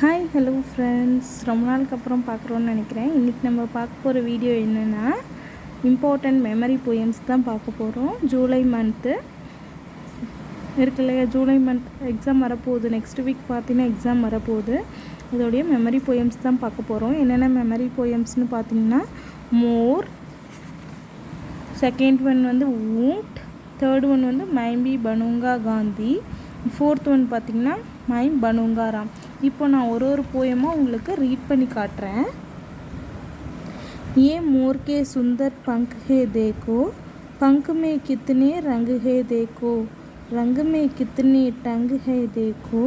Hi hello friends, ரொம்ப நாளுக்கு அப்புறம் பார்க்குறோன்னு நினைக்கிறேன். இன்றைக்கி நம்ம பார்க்க போகிற வீடியோ என்னென்னா இம்பார்ட்டண்ட் மெமரி போயம்ஸ் தான் பார்க்க போகிறோம். ஜூலை மந்த்து இருக்கு இல்லையா, ஜூலை மந்த் எக்ஸாம் வரப்போகுது. நெக்ஸ்ட் வீக் பார்த்தீங்கன்னா எக்ஸாம் வரப்போகுது. இதோடைய மெமரி போயம்ஸ் தான் பார்க்க போகிறோம். என்னென்ன மெமரி போயம்ஸ்னு பார்த்தீங்கன்னா மோர், செகண்ட் ஒன் வந்து ஊண்ட், தேர்ட் ஒன் வந்து மைம்பி பனுங்கா காந்தி, ஃபோர்த் ஒன் பார்த்திங்கன்னா மைம் பனுங்கா ராம். இப்போ நான் ஒரு போயமாக உங்களுக்கு ரீட் பண்ணி காட்டுறேன். ये मोर के सुंदर पंख है देखो, पंख में कितने रंग है देखो, रंग में कितने टंग है देखो,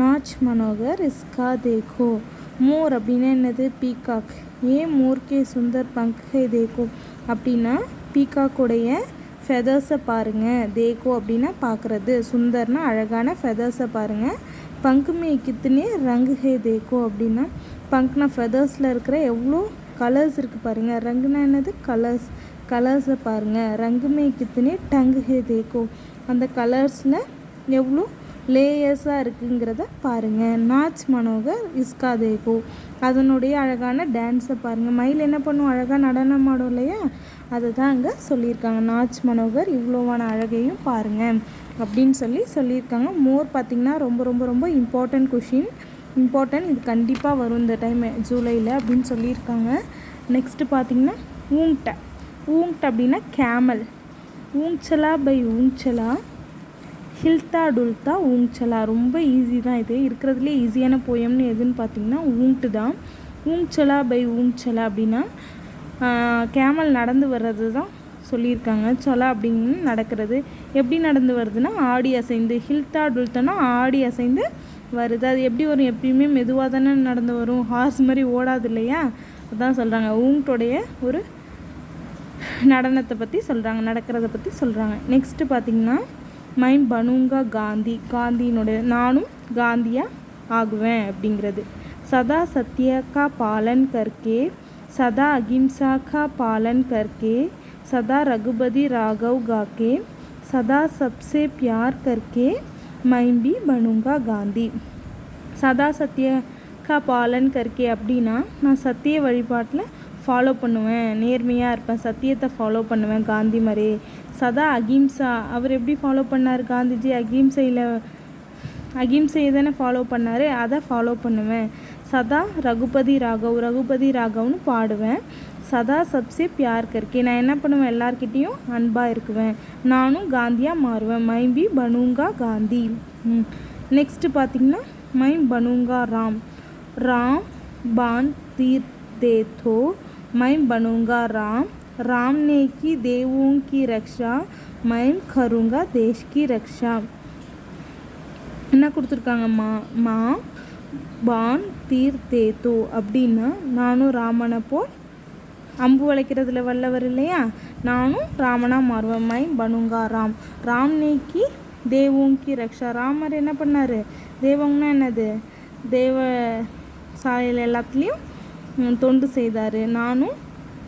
नाच मनोगर इसका देखो. மோர் அப்படின்னா என்னது? பீகாக். ஏன் மோர்க்கே சுந்தர் பங்க் ஹே தேக்கோ அப்படின்னா பீகாக்குடைய ஃபெதர்ஸை பாருங்கள். தேக்கோ அப்படின்னா பார்க்குறது, சுந்தர்னா அழகான ஃபெதர்ஸை பாருங்கள். பங்குமே கித்துனே ரங்கு ஹே தேக்கோ அப்படின்னா பங்க்னா ஃபெதர்ஸில் இருக்கிற எவ்வளோ கலர்ஸ் இருக்குது பாருங்கள். ரங்குனா என்னது? கலர்ஸை பாருங்கள். ரங்குமே கித்துனே டங்கு ஹே தேக்கோ, அந்த கலர்ஸில் எவ்வளோ லேயர்ஸாக இருக்குங்கிறத பாருங்கள். நாச் மனோகர் இஸ்கா தேக்கோ, அதனுடைய அழகான டான்ஸை பாருங்கள். மயில் என்ன பண்ணும்? அழகாக நடனம் ஆடும் இல்லையா, அதை தான் அங்கே சொல்லியிருக்காங்க. நாச் மனோகர் இவ்வளோவான அழகையும் பாருங்கள் அப்படின்னு சொல்லியிருக்காங்க. மோர் பார்த்திங்கன்னா ரொம்ப ரொம்ப ரொம்ப இம்பார்ட்டண்ட் கொஷின், இம்பார்ட்டன்ட். இது கண்டிப்பாக வரும் இந்த டைம் ஜூலையில் அப்படின்னு சொல்லியிருக்காங்க. நெக்ஸ்ட்டு பார்த்திங்கன்னா ஊங்ட் அப்படின்னா கேமல். ஊங்ச்சலா பை ஊங்ச்சலா, ஹில்தா டுல்தா ஊங்ச்சலா. ரொம்ப ஈஸி தான். இது இருக்கிறதுலே ஈஸியான போயம்னு எதுன்னு பார்த்தீங்கன்னா ஊங்ட்டு தான். ஊங்ச்சலா பை ஊங்ச்சலா அப்படின்னா கேமல் நடந்து வர்றது தான் சொல்லியிருக்காங்க. சொலா அப்படின்னு நடக்கிறது. எப்படி நடந்து வருதுன்னா ஆடி அசைந்து. ஹில்தா டுல்தானா ஆடி அசைந்து வருது. அது எப்படி வரும்? எப்பயுமே மெதுவாக தானே நடந்து வரும், ஹார்ஸ் மாதிரி ஓடாது இல்லையா, அதான் சொல்கிறாங்க. ஊங்டோடைய ஒரு நடனத்தை பற்றி சொல்கிறாங்க, நடக்கிறத பற்றி சொல்கிறாங்க. நெக்ஸ்ட்டு பார்த்திங்கன்னா மைம் பனுங்கா காந்தி, காந்தியினுடைய நானும் காந்தியாக ஆகுவேன் அப்படிங்கிறது. சதா சத்யகா பாலன் கர்க்கே, சதா அகிம்சா கா பாலன் கர்க்கே, सदा रघुपति राघव गाके, सदा सबसे प्यार करके मैं भी बनूंगा காந்தி. சதா சத்திய கா பாலன் கர்க்கே அப்படின்னா நான் சத்திய வழிபாட்டில் ஃபாலோ பண்ணுவேன், நேர்மையாக இருப்பேன், சத்தியத்தை ஃபாலோ பண்ணுவேன் காந்தி மாதிரி. சதா அகிம்சா, அவர் எப்படி ஃபாலோ பண்ணார் காந்திஜி? அகிம்சையை தானே ஃபாலோ பண்ணார், அதை ஃபாலோ பண்ணுவேன். சதா ரகுபதி ராகவ்னு பாடுவேன். சதா சப்சே பியார் கர்க்கே, நான் என்ன பண்ணுவேன்? எல்லார்கிட்டேயும் அன்பாக இருக்குவேன். நானும் காந்தியாக மாறுவேன். மைம்பி பனுங்கா காந்தி. நெக்ஸ்ட்டு பார்த்திங்கன்னா மைம் பனுங்கா ராம். ராம் பான் தீர் தேத்தோ மைம் பனுங்கா ராம், राम ने की देवों की रक्षा, मैं करूँगा देश की रक्षा. என்ன கொடுத்துருக்காங்க? மா பான் தீர் தேத்தோ அப்படின்னா நானும் ராமனை போல் அம்பு வளைக்கிறதுல வல்லவர் இல்லையா, நானும் ராமனாக மாறுவேன். மை பனுங்கா ராம். ராம் நேக்கி தேவோங்கி ரக்ஷா, ராமர் என்ன பண்ணார்? தேவங்கன்னா என்னது? தேவ சாயல் எல்லாத்துலேயும் தொண்டு செய்தார். நானும்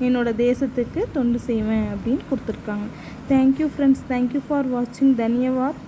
என்னோடய தேசத்துக்கு தொண்டு செய்வேன் அப்படின்னு கொடுத்துருக்காங்க. தேங்க்யூ ஃப்ரெண்ட்ஸ், தேங்க்யூ ஃபார் வாட்சிங். தன்யவாத்.